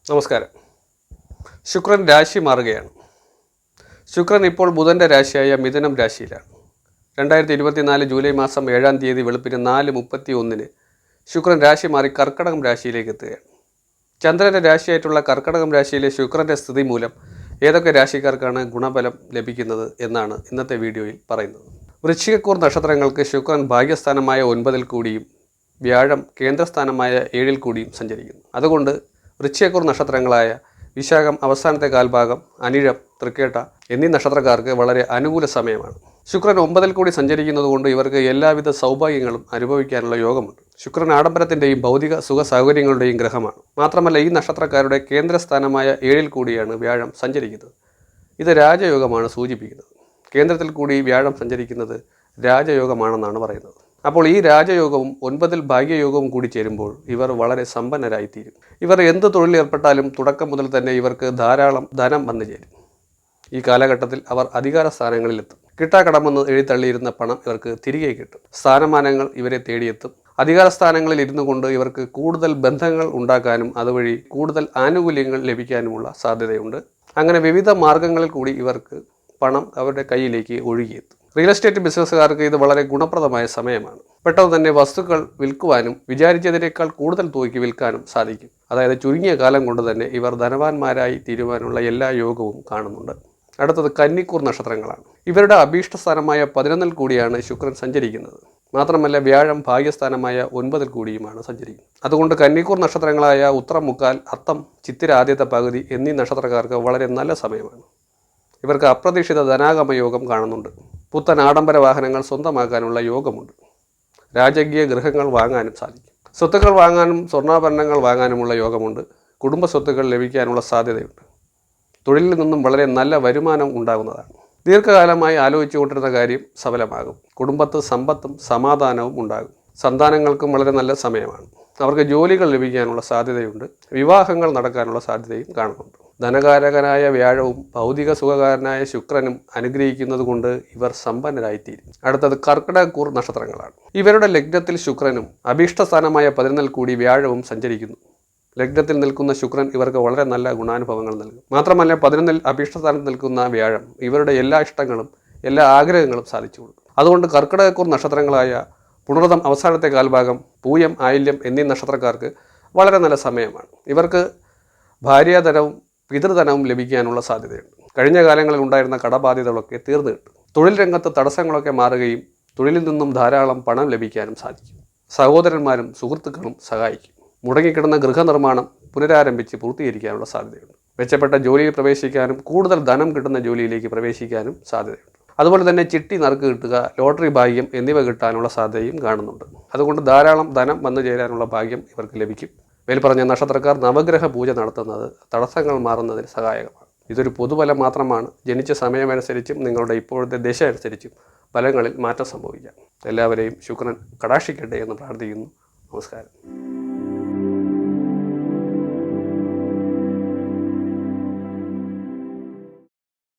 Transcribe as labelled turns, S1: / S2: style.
S1: നമസ്കാരം. ശുക്രൻ രാശി മാറുകയാണ്. ശുക്രൻ ഇപ്പോൾ ബുധൻ്റെ രാശിയായ മിഥുനം രാശിയിലാണ്. 2024 ജൂലൈ മാസം 7-ാം തീയതി വെളുപ്പിന് 4:31 ശുക്രൻ രാശി മാറി കർക്കടകം രാശിയിലേക്ക് എത്തുകയാണ്. ചന്ദ്രൻ്റെ രാശിയായിട്ടുള്ള കർക്കടകം രാശിയിലെ ശുക്രൻ്റെ സ്ഥിതി മൂലം ഏതൊക്കെ രാശിക്കാർക്കാണ് ഗുണഫലം ലഭിക്കുന്നത് എന്നാണ് ഇന്നത്തെ വീഡിയോയിൽ പറയുന്നത്. വൃശ്ചികക്കൂർ നക്ഷത്രങ്ങൾക്ക് ശുക്രൻ ഭാഗ്യസ്ഥാനമായ 9-ൽ കൂടിയും വ്യാഴം കേന്ദ്രസ്ഥാനമായ 7-ൽ കൂടിയും സഞ്ചരിക്കുന്നു. അതുകൊണ്ട് വൃശ്ചികക്കൂർ നക്ഷത്രങ്ങളായ വിശാഖം അവസാനത്തെ കാൽഭാഗം, അനിഴം, തൃക്കേട്ട എന്നീ നക്ഷത്രക്കാർക്ക് വളരെ അനുകൂല സമയമാണ്. ശുക്രൻ 9-ൽ കൂടി സഞ്ചരിക്കുന്നത് കൊണ്ട് ഇവർക്ക് എല്ലാവിധ സൗഭാഗ്യങ്ങളും അനുഭവിക്കാനുള്ള യോഗമുണ്ട്. ശുക്രൻ ആഡംബരത്തിൻ്റെയും ഭൗതിക സുഖ സൗകര്യങ്ങളുടെയും ഗ്രഹമാണ്. മാത്രമല്ല ഈ നക്ഷത്രക്കാരുടെ കേന്ദ്രസ്ഥാനമായ 7-ൽ കൂടിയാണ് വ്യാഴം സഞ്ചരിക്കുന്നത്. ഇത് രാജയോഗമാണ് സൂചിപ്പിക്കുന്നത്. കേന്ദ്രത്തിൽ കൂടി വ്യാഴം സഞ്ചരിക്കുന്നത് രാജയോഗമാണെന്നാണ് പറയുന്നത്. അപ്പോൾ ഈ രാജയോഗവും 9-ൽ ഭാഗ്യയോഗവും കൂടി ചേരുമ്പോൾ ഇവർ വളരെ സമ്പന്നരായിത്തീരും. ഇവർ എന്ത് തൊഴിലേർപ്പെട്ടാലും തുടക്കം മുതൽ തന്നെ ഇവർക്ക് ധാരാളം ധനം വന്നു ചേരും. ഈ കാലഘട്ടത്തിൽ അവർ അധികാര സ്ഥാനങ്ങളിലെത്തും. കിട്ടാക്കടമെന്ന് എഴുത്തള്ളിയിരുന്ന പണം ഇവർക്ക് തിരികെ കിട്ടും. സ്ഥാനമാനങ്ങൾ ഇവരെ തേടിയെത്തും. അധികാര സ്ഥാനങ്ങളിൽ ഇരുന്നു കൊണ്ട് ഇവർക്ക് കൂടുതൽ ബന്ധങ്ങൾ ഉണ്ടാക്കാനും അതുവഴി കൂടുതൽ ആനുകൂല്യങ്ങൾ ലഭിക്കാനുമുള്ള സാധ്യതയുണ്ട്. അങ്ങനെ വിവിധ മാർഗങ്ങളിൽ കൂടി ഇവർക്ക് പണം അവരുടെ കയ്യിലേക്ക് ഒഴുകിയെത്തും. റിയൽ എസ്റ്റേറ്റ് ബിസിനസ്സുകാർക്ക് ഇത് വളരെ ഗുണപ്രദമായ സമയമാണ്. പെട്ടെന്ന് തന്നെ വസ്തുക്കൾ വിൽക്കുവാനും വിചാരിച്ചതിനേക്കാൾ കൂടുതൽ തുകയ്ക്ക് വിൽക്കാനും സാധിക്കും. അതായത് ചുരുങ്ങിയ കാലം കൊണ്ട് തന്നെ ഇവർ ധനവാന്മാരായി തീരുവാനുള്ള എല്ലാ യോഗവും കാണുന്നുണ്ട്. അടുത്തത് കന്നിക്കൂർ നക്ഷത്രങ്ങളാണ്. ഇവരുടെ അഭീഷ്ടസ്ഥാനമായ 11-ൽ കൂടിയാണ് ശുക്രൻ സഞ്ചരിക്കുന്നത്. മാത്രമല്ല വ്യാഴം ഭാഗ്യസ്ഥാനമായ 9-ൽ കൂടിയുമാണ് സഞ്ചരിക്കുന്നത്. അതുകൊണ്ട് കന്നിക്കൂർ നക്ഷത്രങ്ങളായ ഉത്രം മുക്കാൽ, അത്തം, ചിത്തിര ആദ്യത്തെ പകുതി എന്നീ നക്ഷത്രക്കാർക്ക് വളരെ നല്ല സമയമാണ്. ഇവർക്ക് അപ്രതീക്ഷിത ധനാഗമ യോഗം കാണുന്നുണ്ട്. പുത്തൻ ആഡംബര വാഹനങ്ങൾ സ്വന്തമാക്കാനുള്ള യോഗമുണ്ട്. രാജകീയ ഗൃഹങ്ങൾ വാങ്ങാനും സാധിക്കും. സ്വത്തുക്കൾ വാങ്ങാനും സ്വർണ്ണാഭരണങ്ങൾ വാങ്ങാനുമുള്ള യോഗമുണ്ട്. കുടുംബ സ്വത്തുക്കൾ ലഭിക്കാനുള്ള സാധ്യതയുണ്ട്. തൊഴിലിൽ നിന്നും വളരെ നല്ല വരുമാനം ഉണ്ടാകുന്നതാണ്. ദീർഘകാലമായി ആലോചിച്ചുകൊണ്ടിരുന്ന കാര്യം സഫലമാകും. കുടുംബത്ത് സമ്പത്തും സമാധാനവും ഉണ്ടാകും. സന്താനങ്ങൾക്കും വളരെ നല്ല സമയമാണ്. അവർക്ക് ജോലികൾ ലഭിക്കാനുള്ള സാധ്യതയുണ്ട്. വിവാഹങ്ങൾ നടക്കാനുള്ള സാധ്യതയും കാണുന്നുണ്ട്. ധനകാരകനായ വ്യാഴവും ഭൗതിക സുഖകാരനായ ശുക്രനും അനുഗ്രഹിക്കുന്നത് കൊണ്ട് ഇവർ സമ്പന്നരായിത്തീരും. അടുത്തത് കർക്കിടകക്കൂർ നക്ഷത്രങ്ങളാണ്. ഇവരുടെ ലഗ്നത്തിൽ ശുക്രനും അഭീഷ്ടസ്ഥാനമായ 11-ൽ കൂടി വ്യാഴവും സഞ്ചരിക്കുന്നു. ലഗ്നത്തിൽ നിൽക്കുന്ന ശുക്രൻ ഇവർക്ക് വളരെ നല്ല ഗുണാനുഭവങ്ങൾ നൽകും. മാത്രമല്ല 11-ൽ അഭീഷ്ടസ്ഥാനത്ത് നിൽക്കുന്ന വ്യാഴം ഇവരുടെ എല്ലാ ഇഷ്ടങ്ങളും എല്ലാ ആഗ്രഹങ്ങളും സാധിച്ചു കൊടുക്കും. അതുകൊണ്ട് കർക്കിടകക്കൂർ നക്ഷത്രങ്ങളായ പുണർതം അവസാനത്തെ കാൽഭാഗം, പൂയം, ആയില്യം എന്നീ നക്ഷത്രക്കാർക്ക് വളരെ നല്ല സമയമാണ്. ഇവർക്ക് ഭാര്യാധനവും പിതൃധനവും ലഭിക്കാനുള്ള സാധ്യതയുണ്ട്. കഴിഞ്ഞ കാലങ്ങളിൽ ഉണ്ടായിരുന്ന കടബാധ്യതകളൊക്കെ തീർന്നു കിട്ടും. തൊഴിൽ രംഗത്ത് തടസ്സങ്ങളൊക്കെ മാറുകയും തൊഴിലിൽ നിന്നും ധാരാളം പണം ലഭിക്കാനും സാധിക്കും. സഹോദരന്മാരും സുഹൃത്തുക്കളും സഹായിക്കും. മുടങ്ങിക്കിടന്ന ഗൃഹനിർമ്മാണം പുനരാരംഭിച്ച് പൂർത്തീകരിക്കാനുള്ള സാധ്യതയുണ്ട്. മെച്ചപ്പെട്ട ജോലിയിൽ പ്രവേശിക്കാനും കൂടുതൽ ധനം കിട്ടുന്ന ജോലിയിലേക്ക് പ്രവേശിക്കാനും സാധ്യതയുണ്ട്. അതുപോലെ തന്നെ ചിട്ടി നറുക്ക് കിട്ടുക, ലോട്ടറി ഭാഗ്യം എന്നിവ കിട്ടാനുള്ള സാധ്യതയും കാണുന്നുണ്ട്. അതുകൊണ്ട് ധാരാളം ധനം വന്നു ചേരാനുള്ള ഭാഗ്യം ഇവർക്ക് ലഭിക്കും. മേൽപ്പറഞ്ഞ നക്ഷത്രക്കാർ നവഗ്രഹ പൂജ നടത്തുന്നത് തടസ്സങ്ങൾ മാറുന്നതിന് സഹായകമാണ്. ഇതൊരു പൊതുഫലം മാത്രമാണ്. ജനിച്ച സമയമനുസരിച്ചും നിങ്ങളുടെ ഇപ്പോഴത്തെ ദശ അനുസരിച്ചും ഫലങ്ങളിൽ മാറ്റം സംഭവിക്കാം. എല്ലാവരെയും ശുക്രൻ കടാക്ഷിക്കട്ടെ എന്ന് പ്രാർത്ഥിക്കുന്നു. നമസ്കാരം.